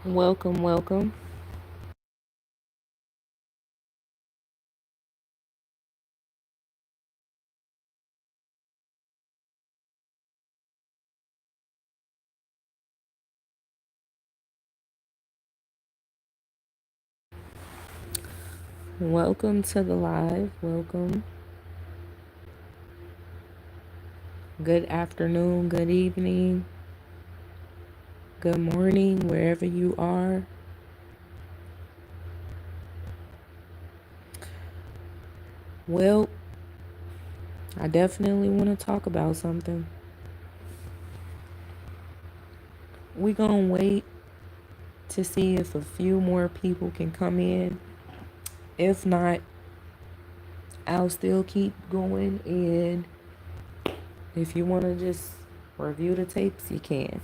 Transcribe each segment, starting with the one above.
Welcome, welcome. Welcome to the live. Welcome. Good afternoon, good evening, good morning, wherever you are. Well, I definitely want to talk about something. We're going to wait to see if a few more people can come in. If not, I'll still keep going. And if you want to just review the tapes, you can.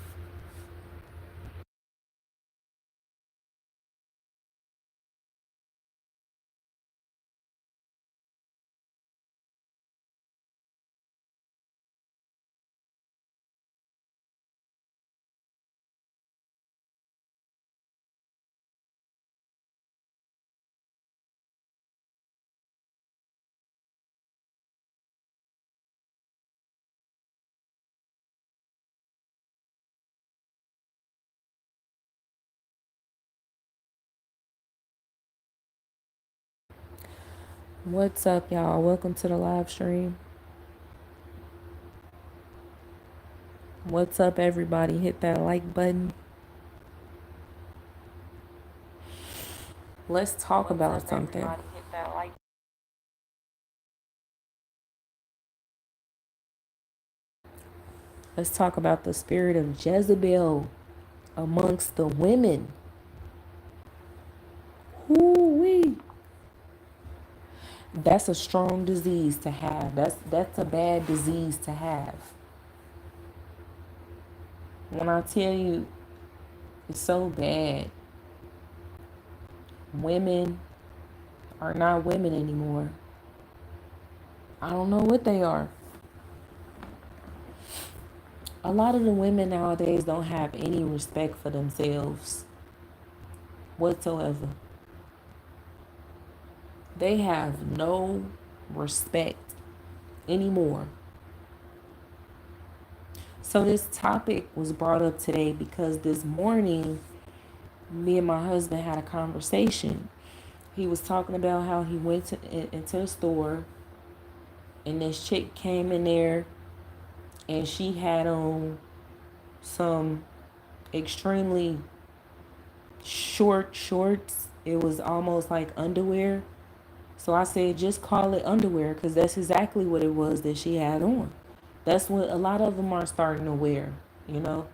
What's up, y'all? Welcome to the live stream. What's up, everybody? Hit that like button. Let's talk about something. Let's talk about the spirit of Jezebel amongst the women. Whoo-wee. That's a strong disease to have. That's a bad disease to have. When I tell you it's so bad, women are not women anymore. I don't know what they are. A lot of the women nowadays don't have any respect for themselves whatsoever. They have no respect anymore. So this topic was brought up today because this morning me and my husband had a conversation. He was talking about how he went into the store and this chick came in there and she had on some extremely short shorts. It was almost like underwear. So I said, just call it underwear because that's exactly what it was that she had on. That's what a lot of them are starting to wear, you know.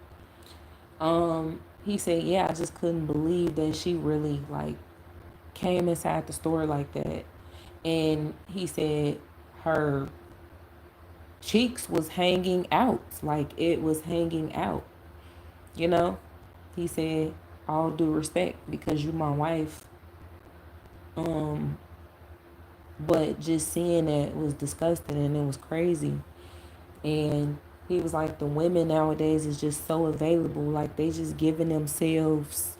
He said, yeah, I just couldn't believe that she really like came inside the store like that. And he said her cheeks was hanging out, like it was hanging out, you know. He said, all due respect because you my wife. Um, but just seeing that was disgusting and it was crazy. And he was like, the women nowadays is just so available, like they just giving themselves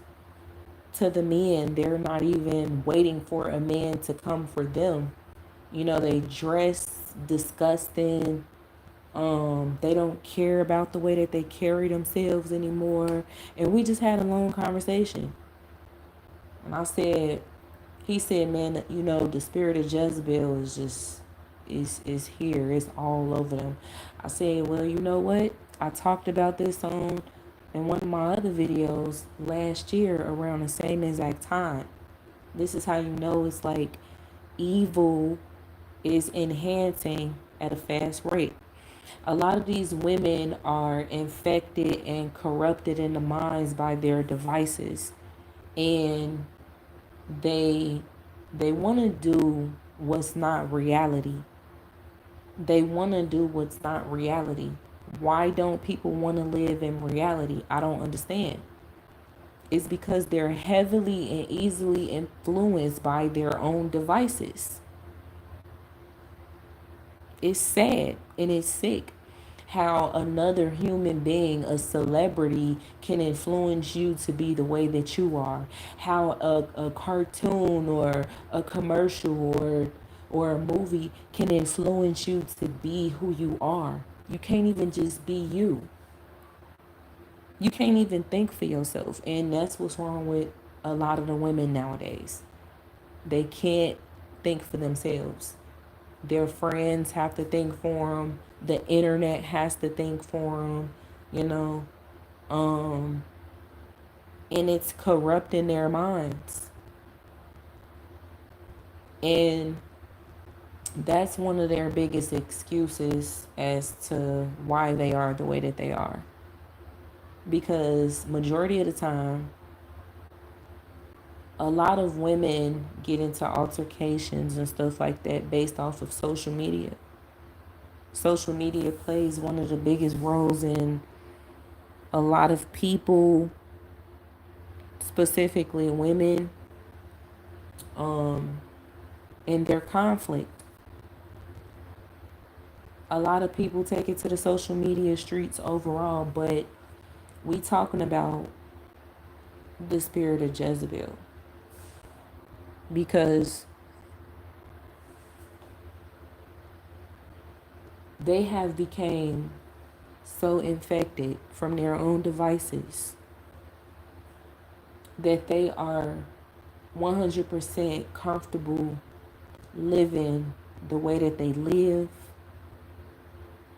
to the men. They're not even waiting for a man to come for them. You know, they dress disgusting. They don't care about the way that they carry themselves anymore. And we just had a long conversation. And I said, he said, man, you know, the spirit of Jezebel is just is here. It's all over them. I said, well, you know what? I talked about this on in one of my other videos last year around the same exact time. This is how you know it's like evil is enhancing at a fast rate. A lot of these women are infected and corrupted in the minds by their devices, and they they want to do what's not reality. They want to do what's not reality. Why don't people want to live in reality? I don't understand. It's because they're heavily and easily influenced by their own devices. It's sad and it's sick. how another human being, a celebrity, can influence you to be the way that you are, how a cartoon or a commercial or a movie can influence you to be who you are. You can't even just be you. You can't even think for yourself. And that's what's wrong with a lot of the women nowadays. They can't think for themselves. Their friends have to think for them. The internet has to think for them, you know. Um, and it's corrupting their minds. And that's one of their biggest excuses as to why they are the way that they are. Because majority of the time, a lot of women get into altercations and stuff like that based off of social media. Social media plays one of the biggest roles in a lot of people, specifically women, in their conflict. A lot of people take it to the social media streets overall, but we talking about the spirit of Jezebel, because they have become so infected from their own devices that they are 100% comfortable living the way that they live,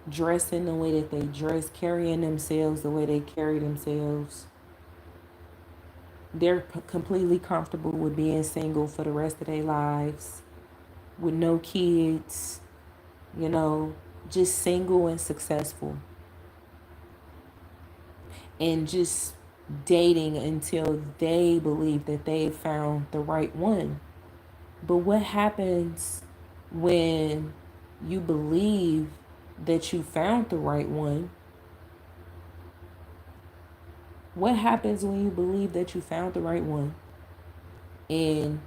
dressing the way that they dress, carrying themselves the way they carry themselves. They're completely comfortable with being single for the rest of their lives, with no kids, you know, just single and successful. And just dating until they believe that they have found the right one. But what happens when you believe that you found the right one? What happens when you believe that you found the right one and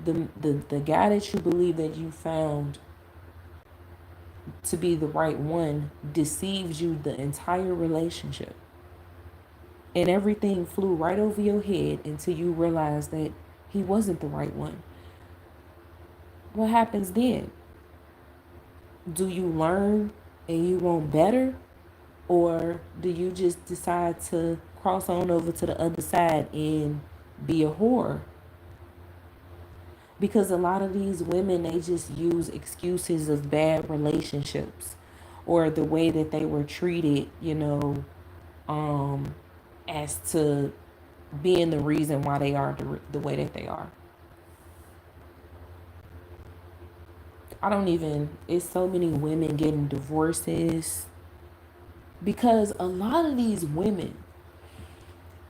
the guy that you believe that you found to be the right one deceives you the entire relationship, and everything flew right over your head until you realize that he wasn't the right one? What happens then? Do you learn and you want better? Or do you just decide to cross on over to the other side and be a whore? Because a lot of these women, they just use excuses of bad relationships or the way that they were treated, you know, as to being the reason why they are the way that they are. I don't even, it's so many women getting divorces because a lot of these women,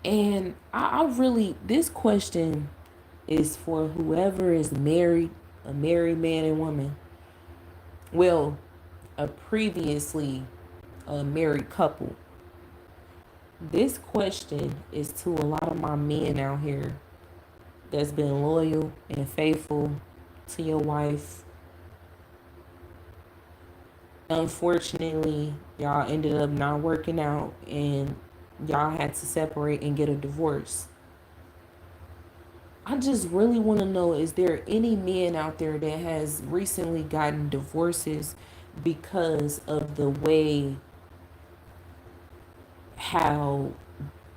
and I really, this question is for whoever is married, a married man and woman. Well, a previously a married couple. This question is to a lot of my men out here that's been loyal and faithful to your wife. Unfortunately, y'all ended up not working out and y'all had to separate and get a divorce. I just really want to know, is there any men out there that has recently gotten divorces because of the way how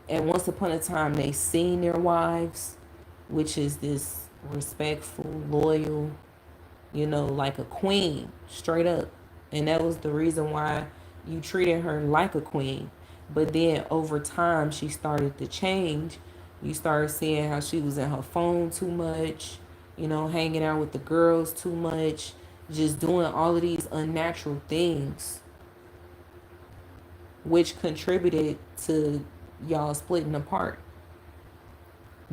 at once upon a time they seen their wives, which is this respectful, loyal, you know, like a queen, straight up. And that was the reason why you treated her like a queen. But then over time, she started to change. You started seeing how she was in her phone too much, you know, hanging out with the girls too much, just doing all of these unnatural things, which contributed to y'all splitting apart.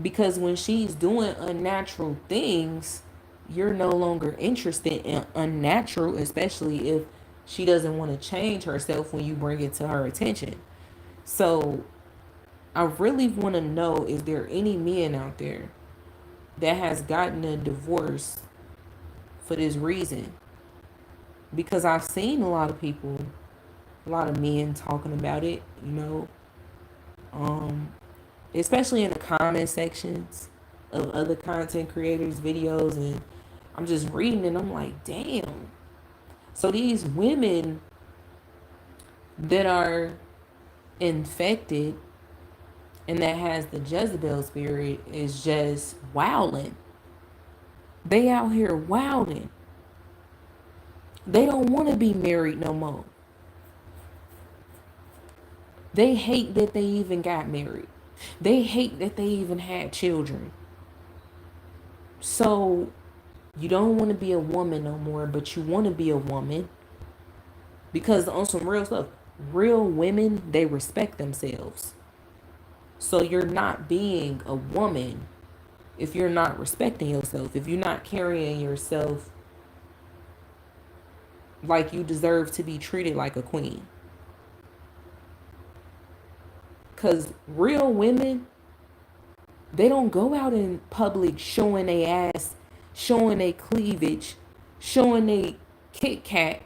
Because when she's doing unnatural things, you're no longer interested in unnatural, especially if she doesn't want to change herself when you bring it to her attention. So I really want to know, is there any men out there that has gotten a divorce for this reason? Because I've seen a lot of people A lot of men talking about it, um, especially in the comment sections of other content creators' videos. And I'm just reading and I'm like, damn. So these women that are infected and that has the Jezebel spirit is just wilding. They out here wilding. They don't want to be married no more. They hate that they even got married. They hate that they even had children. So you don't want to be a woman no more, but you want to be a woman. Because on some real stuff, real women, they respect themselves. So you're not being a woman if you're not respecting yourself, if you're not carrying yourself like you deserve to be treated like a queen. Because real women, they don't go out in public showing their ass, showing their cleavage, showing their Kit Kat.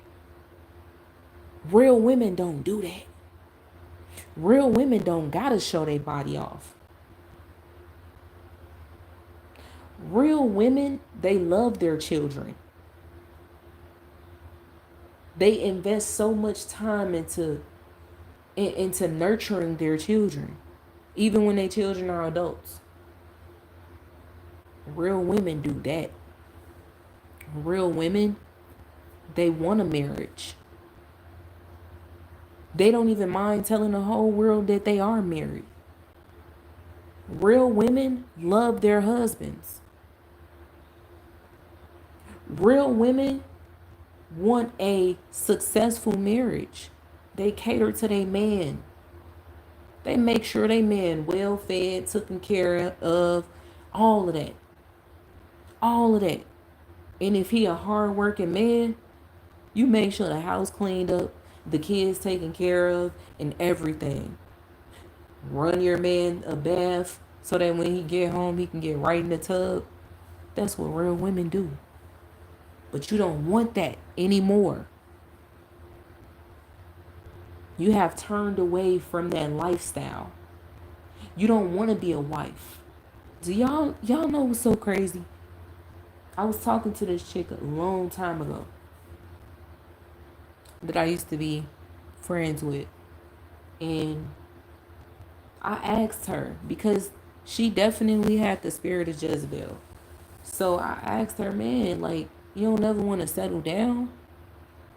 Real women don't do that. Real women don't gotta show their body off. Real women, they love their children. They invest so much time into nurturing their children, even when their children are adults. Real women do that. Real women, they want a marriage. They don't even mind telling the whole world that they are married. Real women love their husbands. Real women want a successful marriage. They cater to their man. They make sure they man well fed, taken care of, all of that. All of that. And if he a hard working man, you make sure the house cleaned up, the kids taken care of, and everything. Run your man a bath so that when he get home, he can get right in the tub. That's what real women do. But you don't want that anymore. You have turned away from that lifestyle. You don't want to be a wife. Do y'all know what's so crazy? I was talking to this chick a long time ago that I used to be friends with. And I asked her because she definitely had the spirit of Jezebel. So I asked her, man, like, you don't never want to settle down?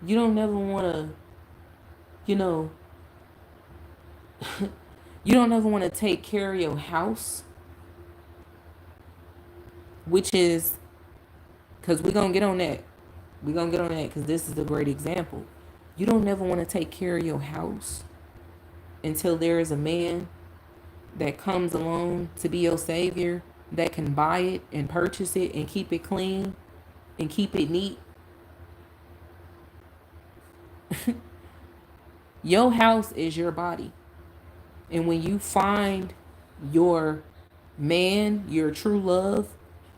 You don't never want to, you know, you don't ever want to take care of your house? Which is, because we're going to get on that. We're going to get on that because this is a great example. You don't never want to take care of your house until there is a man that comes along to be your savior, that can buy it and purchase it and keep it clean and keep it neat. Your house is your body. And when you find your man, your true love,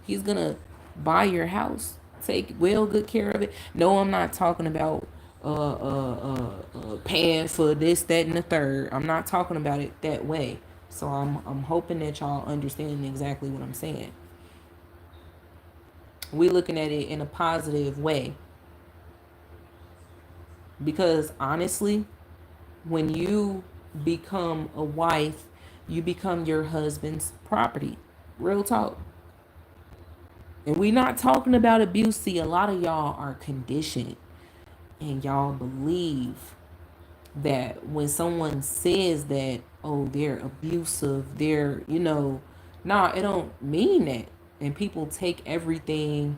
he's going to buy your house. Take well good care of it. No, I'm not talking about paying for this, that, and the third. I'm not talking about it that way. So I'm hoping that y'all understand exactly what I'm saying. We're looking at it in a positive way. Because honestly, when you become a wife, you become your husband's property. Real talk. And we're not talking about abuse. See, a lot of y'all are conditioned and y'all believe that when someone says that, oh, they're abusive, they're, nah, it don't mean that. And people take everything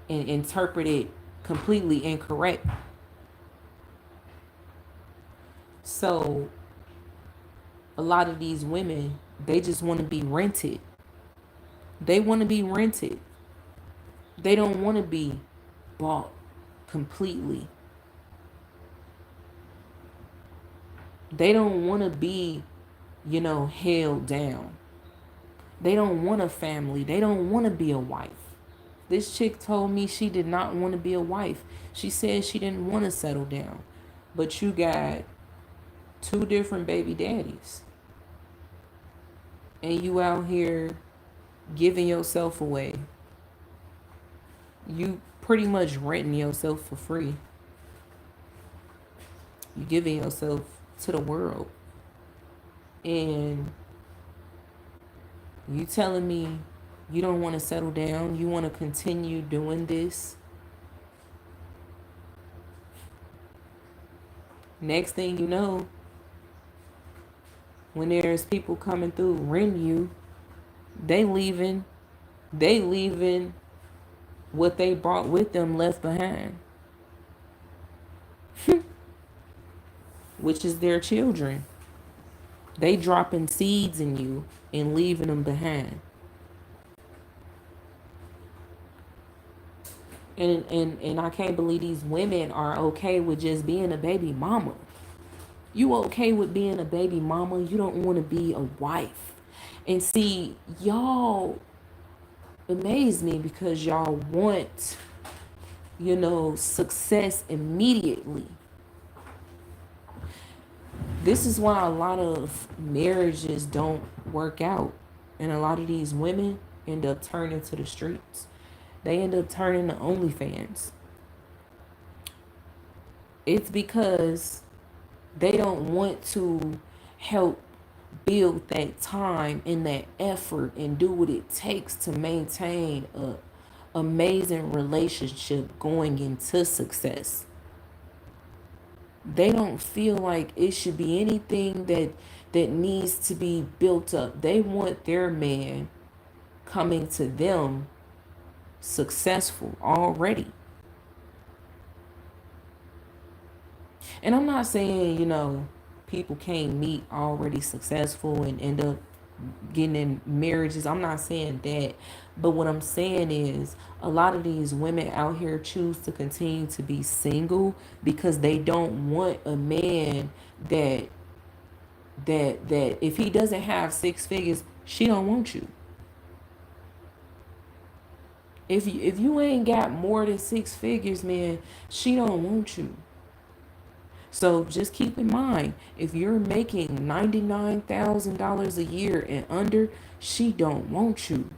and interpret it completely incorrect. So a lot of these women, they just want to be rented. They want to be rented. They don't want to be bought completely. They don't want to be, held down. They don't want a family. They don't want to be a wife. This chick told me she did not want to be a wife. She said she didn't want to settle down. But you got 2 different baby daddies. And you out here giving yourself away. You pretty much renting yourself for free. You giving yourself to the world. And you telling me you don't want to settle down, you want to continue doing this. Next thing you know, when there's people coming through renting you, they leaving what they brought with them left behind. Which is their children. They dropping seeds in you and leaving them behind. And I can't believe these women are okay with just being a baby mama. You okay with being a baby mama? You don't want to be a wife. And see, y'all amaze me because y'all want, success immediately. This is why a lot of marriages don't work out. And a lot of these women end up turning to the streets. They end up turning to OnlyFans. It's because they don't want to help build that time and that effort and do what it takes to maintain a amazing relationship going into success. They don't feel like it should be anything that needs to be built up. They want their man coming to them successful already. And I'm not saying, people can't meet already successful and end up getting in marriages. I'm not saying that. But what I'm saying is a lot of these women out here choose to continue to be single because they don't want a man that if he doesn't have 6 figures, she don't want you. If you ain't got more than 6 figures, man, she don't want you. So just keep in mind, if you're making $99,000 a year and under, she don't want you.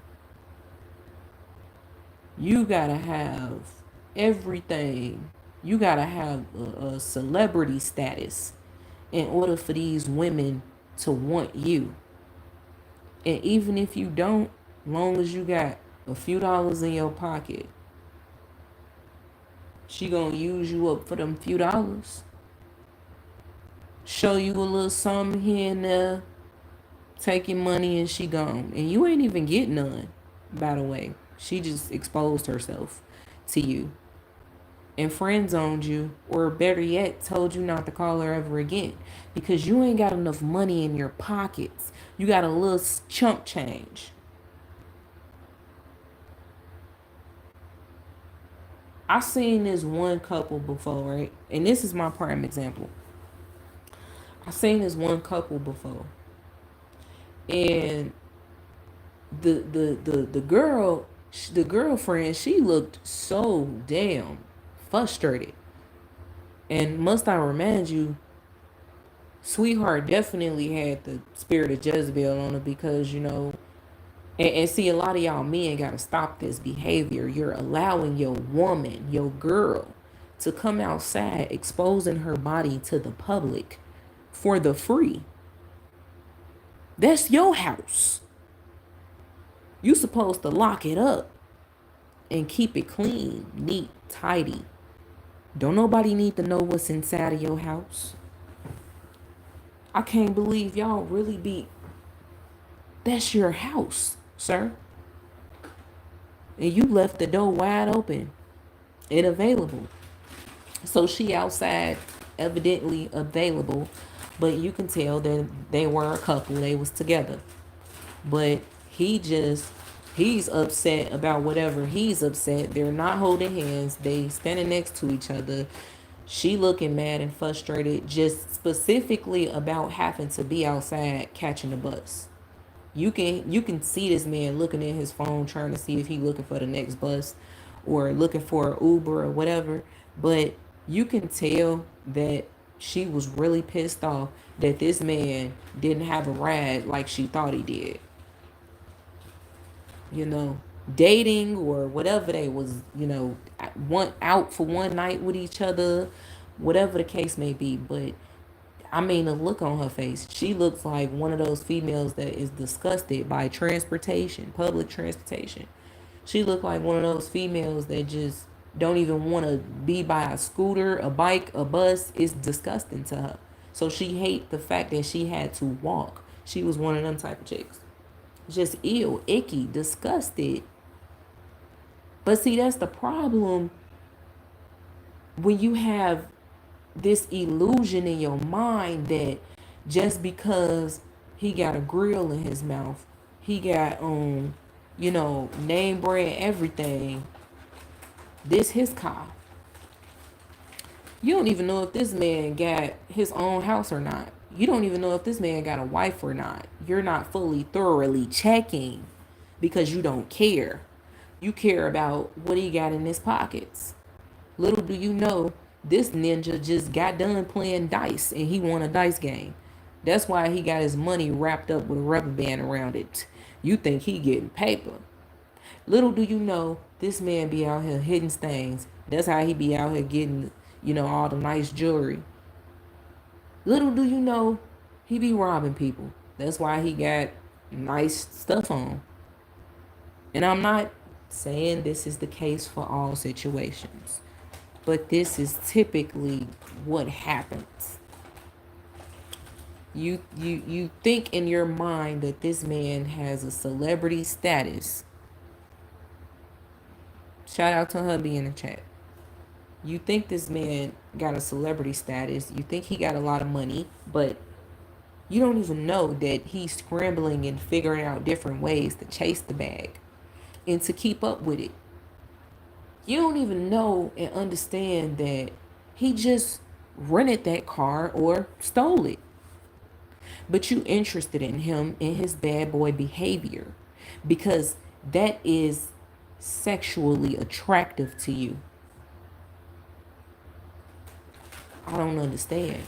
You gotta have everything. You gotta have a celebrity status in order for these women to want you. And even if you don't, long as you got a few dollars in your pocket, she gonna use you up for them few dollars. Show you a little something here and there, take your money and she gone. And you ain't even get none, by the way. She just exposed herself to you and friend zoned you, or better yet, told you not to call her ever again because you ain't got enough money in your pockets. You got a little chump change. I seen this one couple before, right? And this is my prime example. I seen this one couple before, and the girlfriend, she looked so damn frustrated. And must I remind you, sweetheart definitely had the spirit of Jezebel on her because and see, a lot of y'all men gotta stop this behavior. You're allowing your woman, your girl, to come outside exposing her body to the public for the free. That's your house. You supposed to lock it up and keep it clean, neat, tidy. Don't nobody need to know what's inside of your house. I can't believe y'all really be. That's your house, sir. And you left the door wide open and available. So she outside, evidently available, but you can tell that they were a couple. They was together. But he's upset about whatever he's upset. They're not holding hands. They standing next to each other. She looking mad and frustrated, just specifically about having to be outside catching the bus. You can see this man looking at his phone trying to see if he looking for the next bus or looking for an Uber or whatever. But you can tell that she was really pissed off that this man didn't have a ride like she thought he did. You know, dating or whatever they was, one out for one night with each other, whatever the case may be. But I mean, the look on her face, she looks like one of those females that is disgusted by transportation, public transportation. She looked like one of those females that just don't even want to be by a scooter, a bike, a bus. It's disgusting to her. So she hate the fact that she had to walk. She was one of them type of chicks. Just ill, icky, disgusted. But see, that's the problem when you have this illusion in your mind that just because he got a grill in his mouth, he got name brand everything, this his car. You don't even know if this man got his own house or not. You don't even know if this man got a wife or not. You're not fully thoroughly checking because you don't care. You care about what he got in his pockets. Little do you know, this ninja just got done playing dice and he won a dice game. That's why he got his money wrapped up with a rubber band around it. You think he getting paper. Little do you know, this man be out here hitting things. That's how he be out here getting, all the nice jewelry. Little do you know, he be robbing people. That's why he got nice stuff on. And I'm not saying this is the case for all situations, but this is typically what happens. You think in your mind that this man has a celebrity status. Shout out to hubby in the chat. You think this man got a celebrity status. You think he got a lot of money, but you don't even know that he's scrambling and figuring out different ways to chase the bag and to keep up with it. You don't even know and understand that he just rented that car or stole it. But you interested in him and his bad boy behavior because that is sexually attractive to you. I don't understand.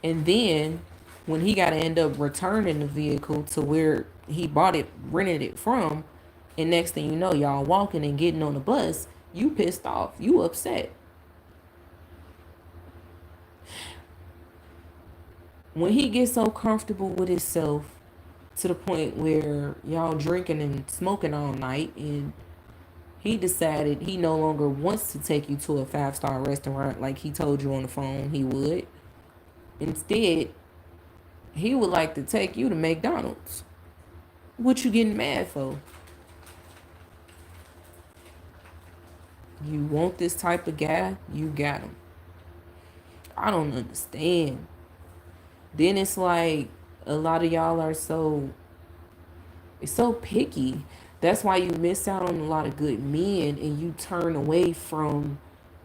And then when he got to end up returning the vehicle to where he bought it, rented it from, and next thing you know, y'all walking and getting on the bus, you pissed off, you upset. When he gets so comfortable with himself to the point where y'all drinking and smoking all night and he decided he no longer wants to take you to a 5-star restaurant like he told you on the phone he would. Instead, he would like to take you to McDonald's. What you getting mad for? You want this type of guy? You got him. I don't understand. Then it's like a lot of y'all are so picky. That's why you miss out on a lot of good men and you turn away from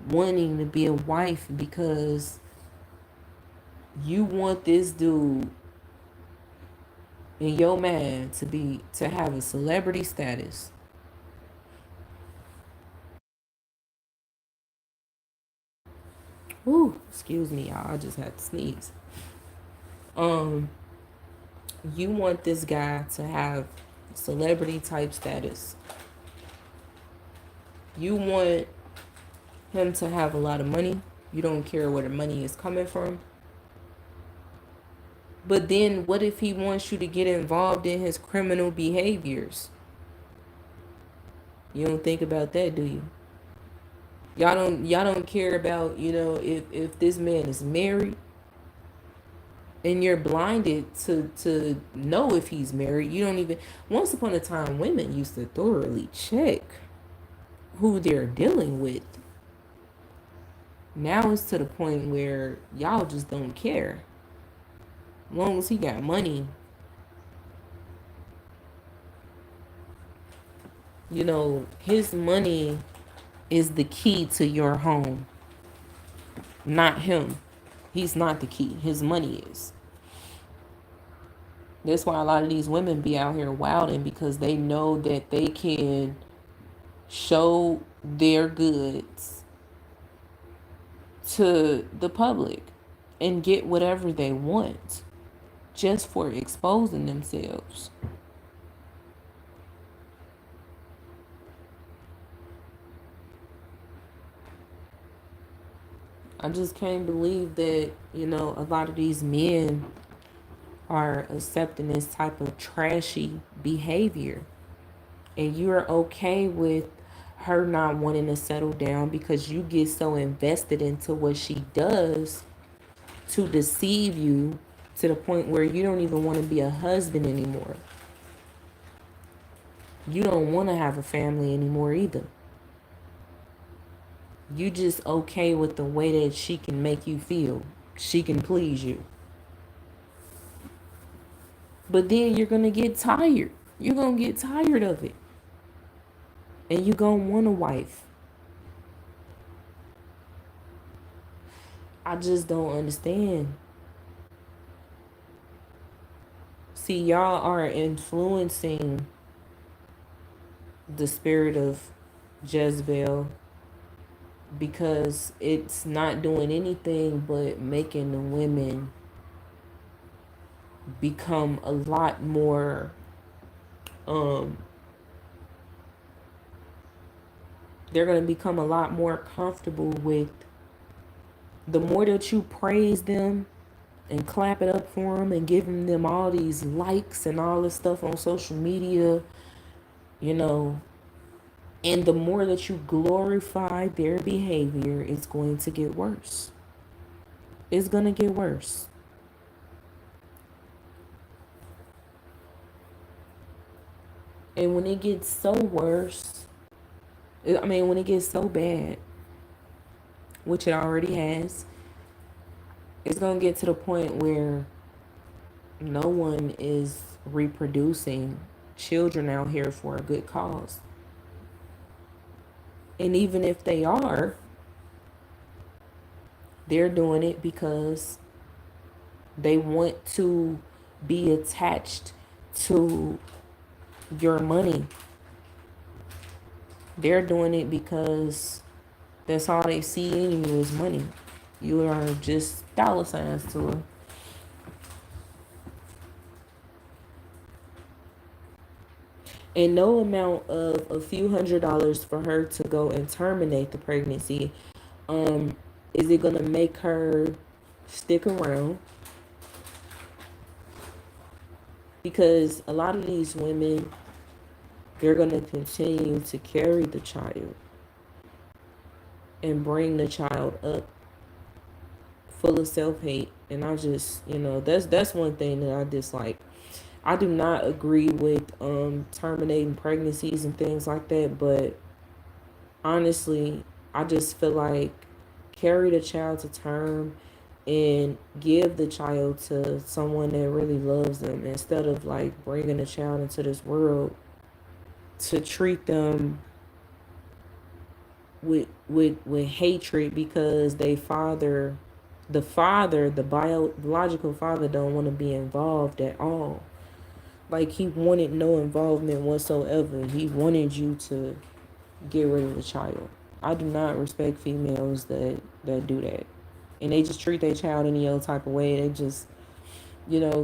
wanting to be a wife because you want this dude in your man to have a celebrity status. Ooh, excuse me, y'all. I just had to sneeze. You want this guy to have celebrity type status. You want him to have a lot of money. You don't care where the money is coming from. But then what if he wants you to get involved in his criminal behaviors? You don't think about that, do you? Y'all don't care about, if this man is married and you're blinded to know if he's married. You don't even, once upon a time, women used to thoroughly check who they're dealing with. Now it's to the point where y'all just don't care. As long as he got money, his money is the key to your home, not him. He's not the key. His money is. That's why a lot of these women be out here wilding, because they know that they can show their goods to the public and get whatever they want just for exposing themselves. I just can't believe that, a lot of these men are accepting this type of trashy behavior. And you're okay with her not wanting to settle down because you get so invested into what she does to deceive you to the point where you don't even want to be a husband anymore. You don't want to have a family anymore either. You just okay with the way that she can make you feel. She can please you. But then you're going to get tired. You're going to get tired of it. And you're going to want a wife. I just don't understand. See, y'all are influencing the spirit of Jezebel because it's not doing anything but making the women become a lot more they're going to become a lot more comfortable with the more that you praise them and clap it up for them and giving them all these likes and all this stuff on social media, and the more that you glorify their behavior, it's going to get worse. It's going to get worse. And when it gets so worse, when it gets so bad, which it already has, it's going to get to the point where no one is reproducing children out here for a good cause. And even if they are, they're doing it because they want to be attached to your money. They're doing it because that's all they see in you is money. You are just dollar signs to them. And no amount of a few $100s for her to go and terminate the pregnancy, is it gonna make her stick around? Because a lot of these women, they're gonna continue to carry the child and bring the child up full of self-hate. And I just, that's one thing that I dislike. I do not agree with terminating pregnancies and things like that, but honestly, I just feel like carry the child to term and give the child to someone that really loves them instead of like bringing a child into this world to treat them with hatred because the biological father don't want to be involved at all. Like, he wanted no involvement whatsoever. He wanted you to get rid of the child. I do not respect females that do that. And they just treat their child any other type of way. They just,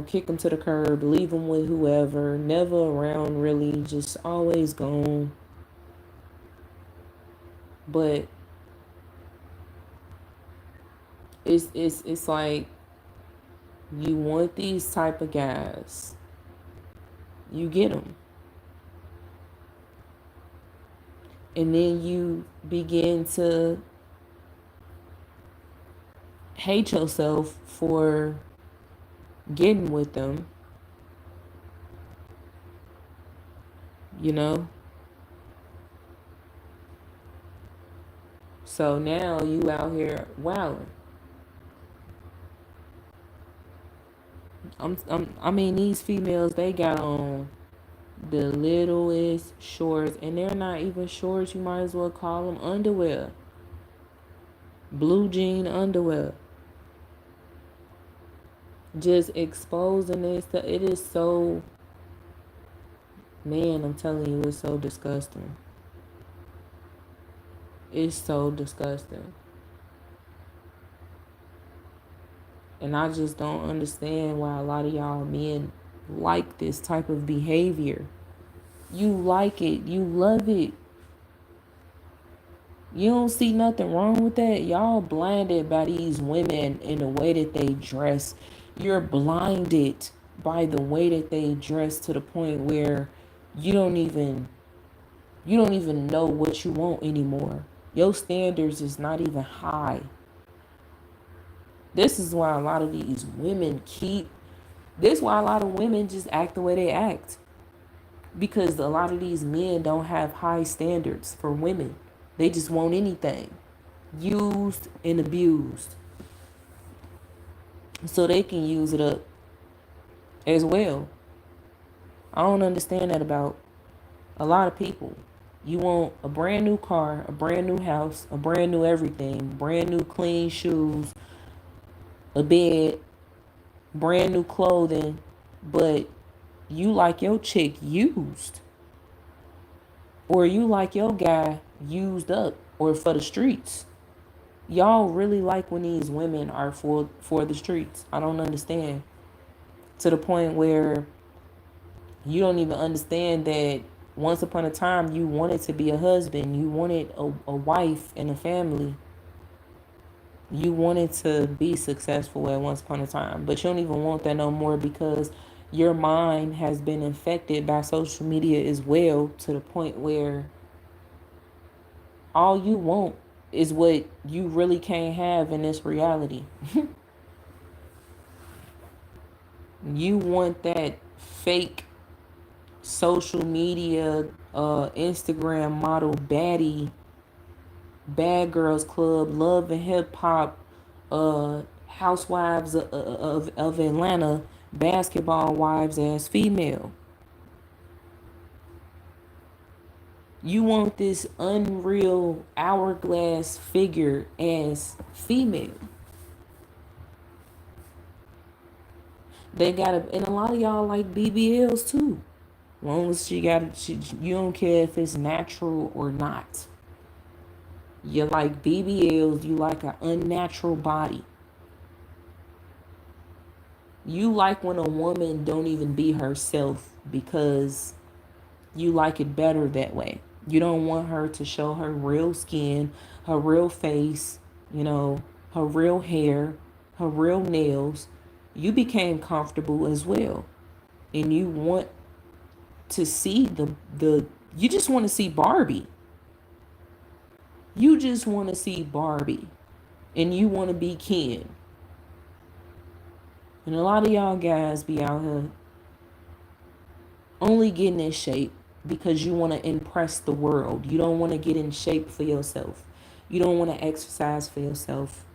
kick them to the curb, leave them with whoever, never around really, just always gone. But it's like, you want these type of guys, you get them. And then you begin to hate yourself for getting with them. So now you out here wilding. These females, they got on the littlest shorts, and they're not even shorts. You might as well call them underwear. Blue jean underwear. Just exposing this. It is so, man, I'm telling you, it's so disgusting. It's so disgusting. And I just don't understand why a lot of y'all men like this type of behavior. You like it, you love it. You don't see nothing wrong with that. Y'all blinded by these women and the way that they dress. You're blinded by the way that they dress to the point where you don't even you don't even know what you want anymore. Your standards is not even high. This is why a lot of these women keep this is why a lot of women just act the way they act. Because a lot of these men don't have high standards for women. They just want anything. Used and abused. So they can use it up as well. I don't understand that about a lot of people. You want a brand new car, a brand new house, a brand new everything, brand new clean shoes, a bed, brand new clothing, but you like your chick used, or you like your guy used up or for the streets. Y'all really like when these women are for the streets. I don't understand. To the point where you don't even understand that once upon a time you wanted to be a husband, you wanted a wife and a family. You wanted to be successful at once upon a time, but you don't even want that no more because your mind has been infected by social media as well, to the point where all you want is what you really can't have in this reality. You want that fake social media, Instagram model baddie, bad girls club, love and hip hop, housewives of Atlanta, basketball wives as female. You want this unreal hourglass figure as female. They and a lot of y'all like BBLs too. As long as you don't care if it's natural or not. You like BBLs, you like an unnatural body. You like when a woman don't even be herself because you like it better that way. You don't want her to show her real skin, her real face, her real hair, her real nails. You became comfortable as well. And you want to see you just want to see Barbie. You just want to see Barbie. And you want to be Ken. And a lot of y'all guys be out here only getting in shape because you want to impress the world. You don't want to get in shape for yourself. You don't want to exercise for yourself,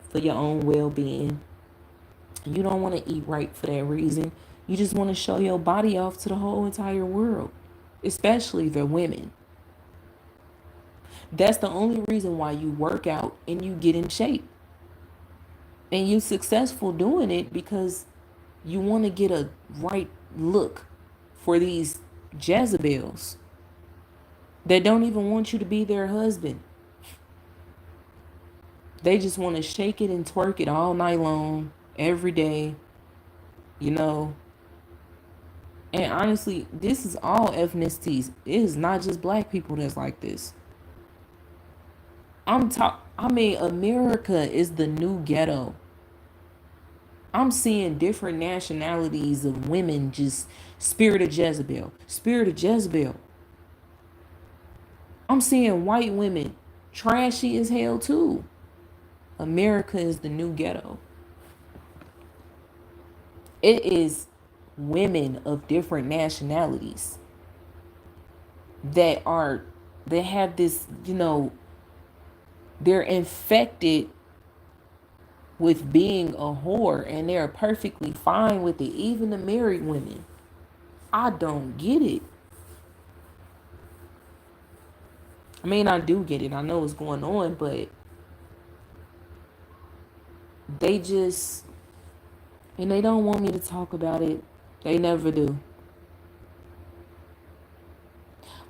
for your own well-being. You don't want to eat right for that reason. You just want to show your body off to the whole entire world, especially the women. That's the only reason why you work out and you get in shape. And you're successful doing it because you want to get a right look for these Jezebels that don't even want you to be their husband. They just want to shake it and twerk it all night long, every day, And honestly, this is all ethnicities. It is not just black people that's like this. America is the new ghetto. I'm seeing different nationalities of women just spirit of Jezebel, spirit of Jezebel. I'm seeing white women trashy as hell too. America is the new ghetto. It is women of different nationalities that have this, they're infected with being a whore and they're perfectly fine with it. Even the married women. I don't get it. I mean, I do get it. I know what's going on, but they just, and they don't want me to talk about it. They never do.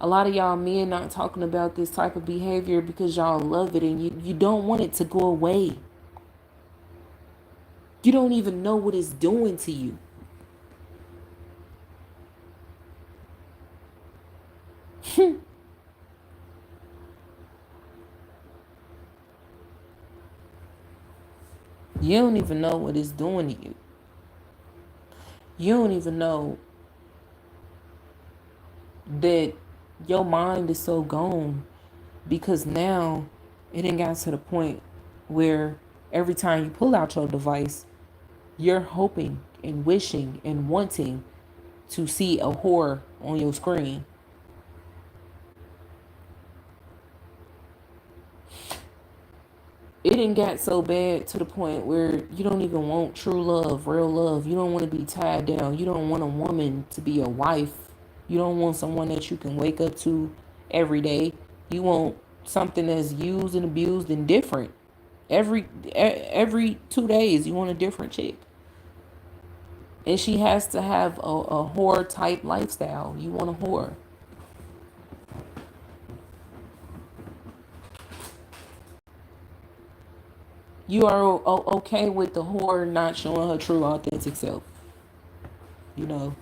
A lot of y'all men not talking about this type of behavior because y'all love it and you don't want it to go away. You don't even know what it's doing to you. You don't even know what it's doing to you. You don't even know that your mind is so gone because now it ain't got to the point where every time you pull out your device, you're hoping and wishing and wanting to see a horror on your screen. It didn't get so bad to the point where you don't even want true love, real love. You don't want to be tied down. You don't want a woman to be a wife. You don't want someone that you can wake up to every day. You want something that's used and abused and different. Every 2 days, you want a different chick. And she has to have a whore type lifestyle. You want a whore. You are okay with the whore not showing her true authentic self. You know,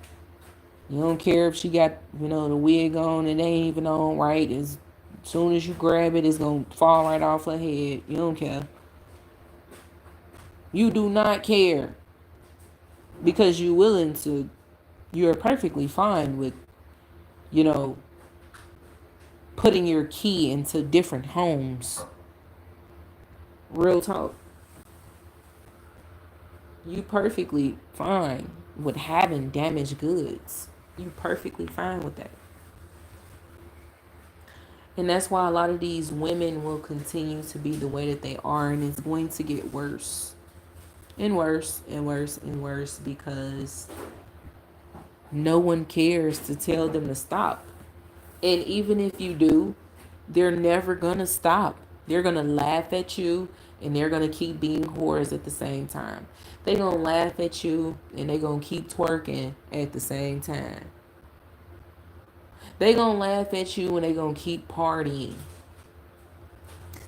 you don't care if she got, the wig on and it ain't even on right. As soon as you grab it, it's going to fall right off her head. You don't care. You do not care because you're perfectly fine with, you know, putting your key into different homes. Real talk. You perfectly fine with having damaged goods. You perfectly fine with that. And that's why a lot of these women will continue to be the way that they are, and it's going to get worse and worse and worse and worse because no one cares to tell them to stop. And even if you do, they're never gonna stop. They're gonna laugh at you and they're gonna keep being whores at the same time. They're gonna laugh at you and they're gonna keep twerking at the same time. They gonna laugh at you and they gonna keep partying.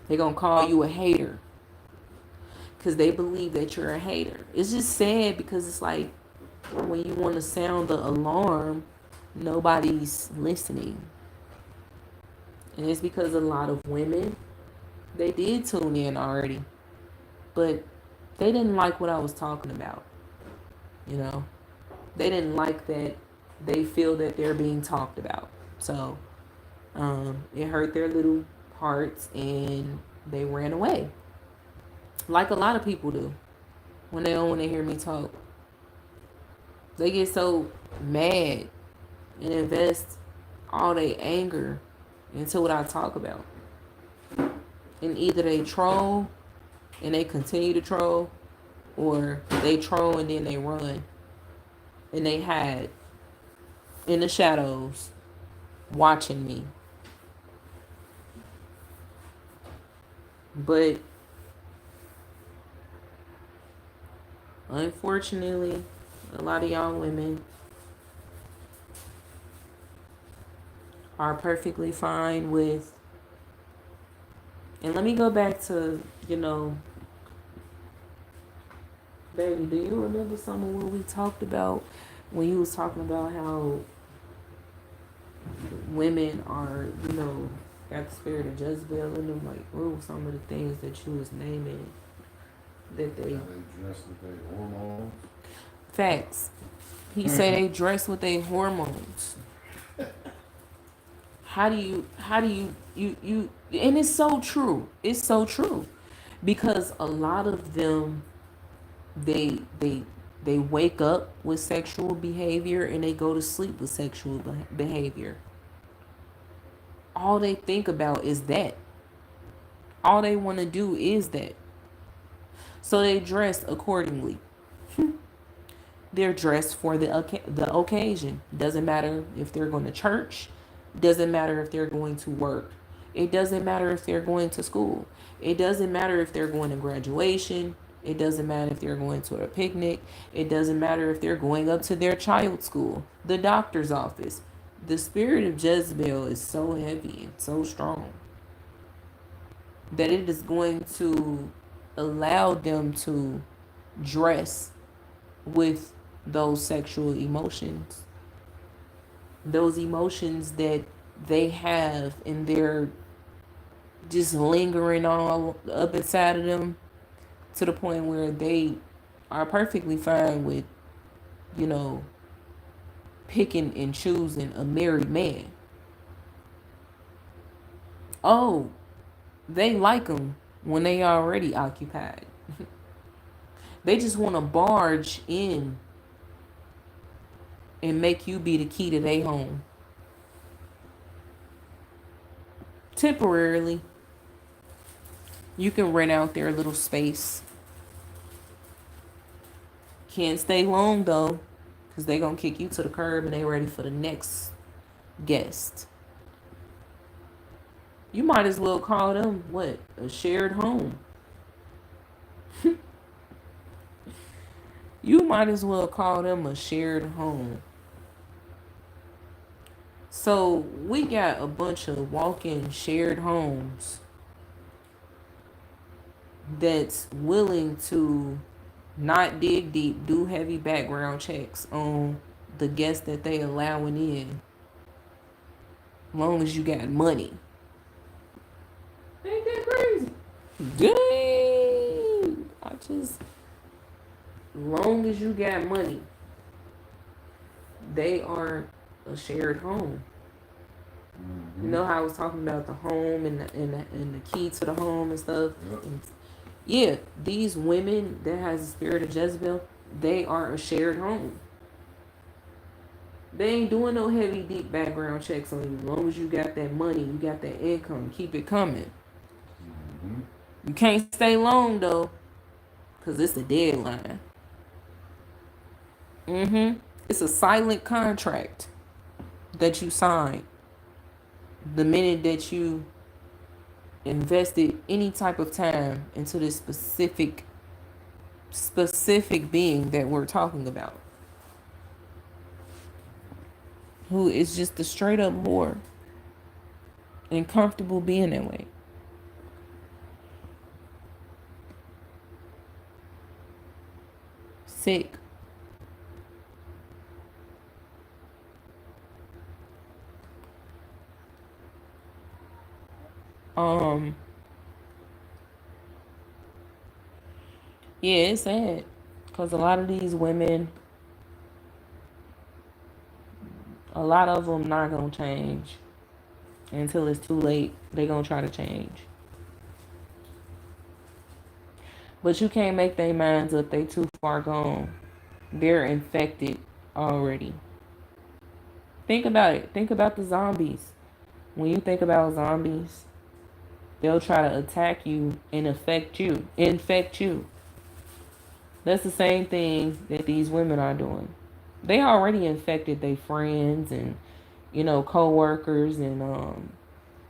They gonna call you a hater because they believe that you're a hater. It's just sad because it's like when you want to sound the alarm, nobody's listening. And it's because a lot of women, they did tune in already, but they didn't like what I was talking about. You know, they didn't like that they feel that they're being talked about. So it hurt their little hearts and they ran away. Like a lot of people do when they don't want to hear me talk. They get so mad and invest all their anger into what I talk about. And either they troll and they continue to troll, or they troll and then they run and they hide in the shadows watching me. But unfortunately, a lot of y'all women are perfectly fine with, and let me go back to, baby, do you remember some of what we talked about when you was talking about how women are, got the spirit of Jezebel in them? Like, what were some of the things that you was naming that they dress with their hormones? Facts. He said they dress with their hormones. How do you and it's so true. It's so true. Because a lot of them, they wake up with sexual behavior and they go to sleep with sexual behavior. All they think about is that. All they want to do is that. So they dress accordingly. They're dressed for the occasion. Doesn't matter if they're going to church. Doesn't matter if they're going to work. It doesn't matter if they're going to school. It doesn't matter if they're going to graduation. It doesn't matter if they're going to a picnic. It doesn't matter if they're going up to their child's school, the doctor's office. The spirit of Jezebel is so heavy and so strong that it is going to allow them to dress with those sexual emotions, those emotions that they have and they're just lingering all up inside of them to the point where they are perfectly fine with, you know, picking and choosing a married man. Oh, they like them when they already occupied. They just want to barge in and make you be the key to their home. Temporarily, you can rent out their little space. Can't stay long though, because they going to kick you to the curb and they ready for the next guest. You might as well call them, what, a shared home. You might as well call them a shared home. So we got a bunch of walk-in shared homes that's willing to not dig deep, do heavy background checks on the guests that they allowing in, long as you got money. Ain't that crazy? Dang! Long as you got money, they are a shared home. You know how I was talking about the home and the key to the home and stuff? Yep. And yeah, these women that has the spirit of Jezebel, they are a shared home. They ain't doing no heavy, deep background checks on you. As long as you got that money, you got that income, keep it coming. Mm-hmm. You can't stay long though, because it's a deadline. It's a silent contract that you sign the minute that you invested any type of time into this specific being that we're talking about, who is just a straight up whore and comfortable being that way. Sick. Yeah, it's sad because a lot of these women, a lot of them not gonna change until it's too late. They gonna try to change, but you can't make their minds up. They too far gone. They're infected already. Think about it. Think about the zombies. When you think about zombies, they'll try to attack you and infect you. That's the same thing that these women are doing. They already infected their friends and, co-workers and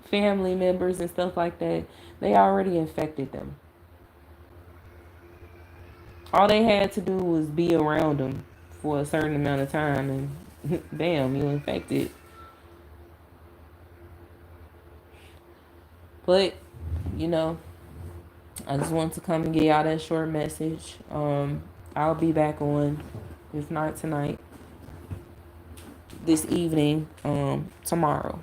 family members and stuff like that. They already infected them. All they had to do was be around them for a certain amount of time and bam, you infected. But, you know, I just wanted to come and get y'all that short message. I'll be back on, if not tonight, this evening, tomorrow.